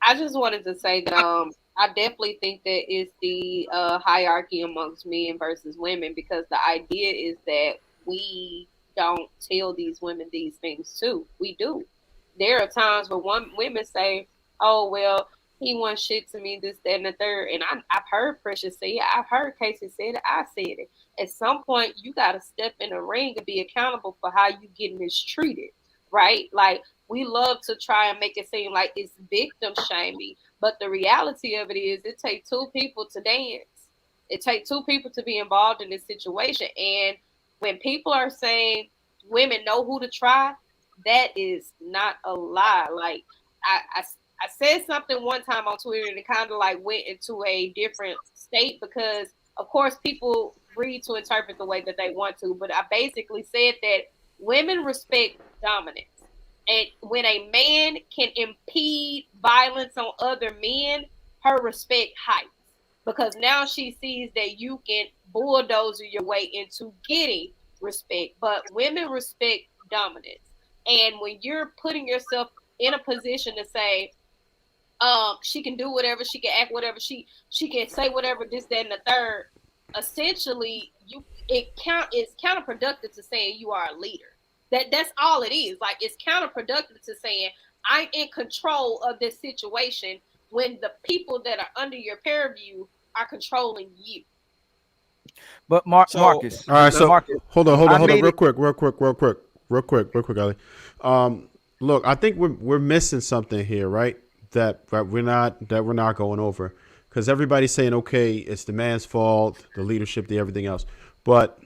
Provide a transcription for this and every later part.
I just wanted to say that I definitely think that it's the hierarchy amongst men versus women, because the idea is that we don't tell these women these things too. We do. There are times where women say, "Oh well, he wants shit to me, this, that, and the third." And I've heard Precious say it. I've heard Casey say it. I said it. At some point, you got to step in the ring and be accountable for how you get mistreated, right? Like, we love to try and make it seem like it's victim shaming, but the reality of it is it takes two people to dance. It takes two people to be involved in this situation. And when people are saying women know who to try, that is not a lie. Like, I said something one time on Twitter and it kind of like went into a different state because, of course, people read to interpret the way that they want to. But I basically said that women respect dominance. And when a man can impede violence on other men, her respect heights. Because now she sees that you can bulldozer your way into getting respect. But women respect dominance. And when you're putting yourself in a position to say, she can do whatever, she can act whatever, she can say whatever, this, that, and the third. Essentially, it's counterproductive to saying you are a leader. That's all it is. Like, it's counterproductive to saying I'm in control of this situation when the people that are under your purview are controlling you. But So Marcus, All right, so Marcus, hold on, I made real it. quick, real quick, Ali. Look, I think we're missing something here, right? That we're not going over, because everybody's saying, okay, it's the man's fault, the leadership, the everything else, but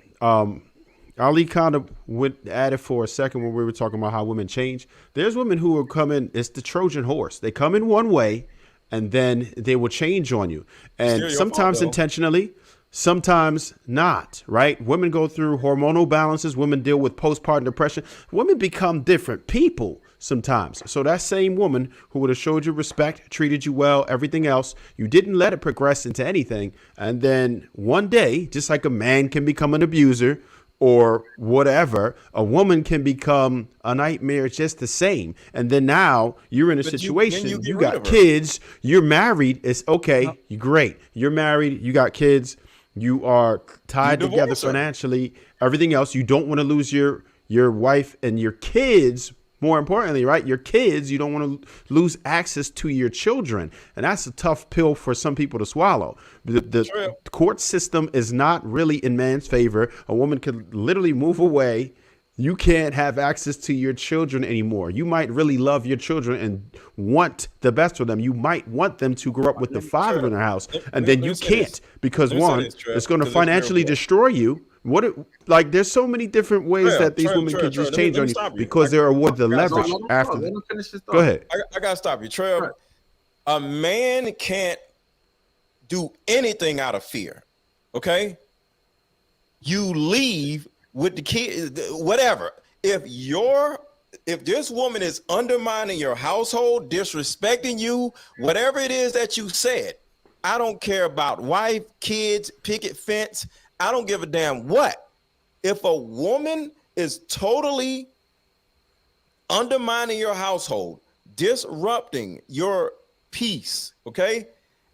Ali kind of went at it for a second when we were talking about how women change. There's women who will come in, it's the Trojan horse. They come in one way and then they will change on you. And still your fault sometimes though. intentionally, sometimes not, right? Women go through hormonal balances. Women deal with postpartum depression. Women become different people sometimes. So that same woman who would have showed you respect, treated you well, everything else, you didn't let it progress into anything. And then one day, just like a man can become an abuser, or whatever, a woman can become a nightmare just the same. And then now you're in a But then you situation, you get rid got of her. kids, you're married, it's No, okay, you're great. You're married, you got kids, you are You tied together divorce her. financially, everything else. You don't want to lose your wife and your kids. More importantly, right? Your kids, you don't want to lose access to your children. And that's a tough pill for some people to swallow. The True. court system is not really in man's favor. A woman could literally move away. You can't have access to your children anymore. You might really love your children and want the best for them. You might want them to grow up with the father in True. the house, Let, and let, then let me you say this. can't, because Let me say one, this, Trev, it's going to because it's real financially important. destroy you. Like, there's so many different ways Trev, that these Trev, women Trev, can Trev. just Let me change let on me you stop you. because they're awarded the I gotta No, stop leverage let you. him after talk. Let them. him finish his Go thought. ahead. I gotta stop you, Trev. Right. A man can't do anything out of fear. Okay, you leave with the kid, whatever. If this woman is undermining your household, disrespecting you, whatever it is that you said, I don't care about wife, kids, picket fence. I don't give a damn what. If a woman is totally undermining your household, disrupting your peace, okay?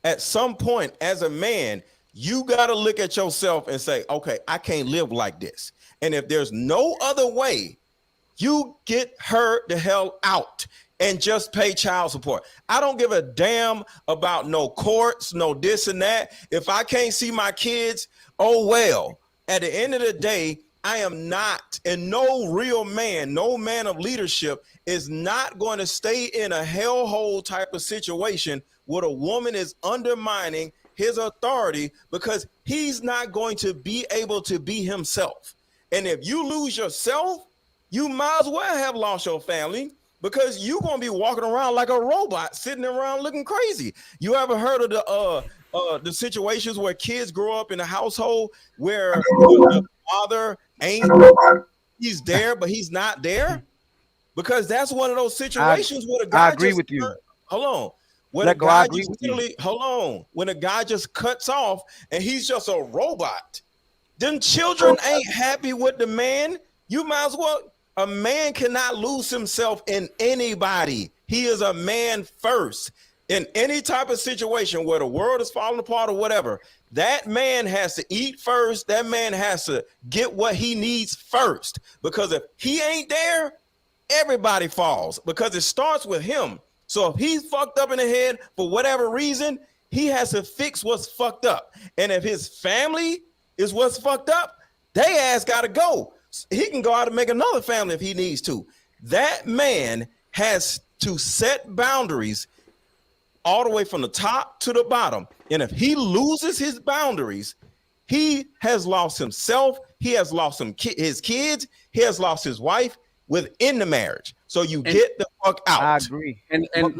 At some point, as a man, you got to look at yourself and say, okay, I can't live like this. And if there's no other way, you get her the hell out and just pay child support. I don't give a damn about no courts, no this and that. If I can't see my kids, oh well. At the end of the day, I am not, and no real man, no man of leadership is not going to stay in a hellhole type of situation where a woman is undermining his authority because he's not going to be able to be himself. And if you lose yourself, you might as well have lost your family because you're gonna be walking around like a robot, sitting around looking crazy. You ever heard of the situations where kids grow up in a household where the father ain't he's there, but he's not there? Because that's one of those I situations where the I guy agree just with you. hold on. When a Let go. I guy agree just with you. literally hold on, when a guy just cuts off and he's just a robot, then children ain't happy with the man. You might as well. A man cannot lose himself in anybody. He is a man first. in any type of situation where the world is falling apart or whatever, that man has to eat first. That man has to get what he needs first, because if he ain't there, everybody falls, because it starts with him. So if he's fucked up in the head for whatever reason, he has to fix what's fucked up. And if his family is what's fucked up, they ass got to go. He can go out and make another family if he needs to. That man has to set boundaries all the way from the top to the bottom. And if he loses his boundaries, he has lost himself. He has lost his kids. He has lost his wife within the marriage. So you get the fuck out. I agree. And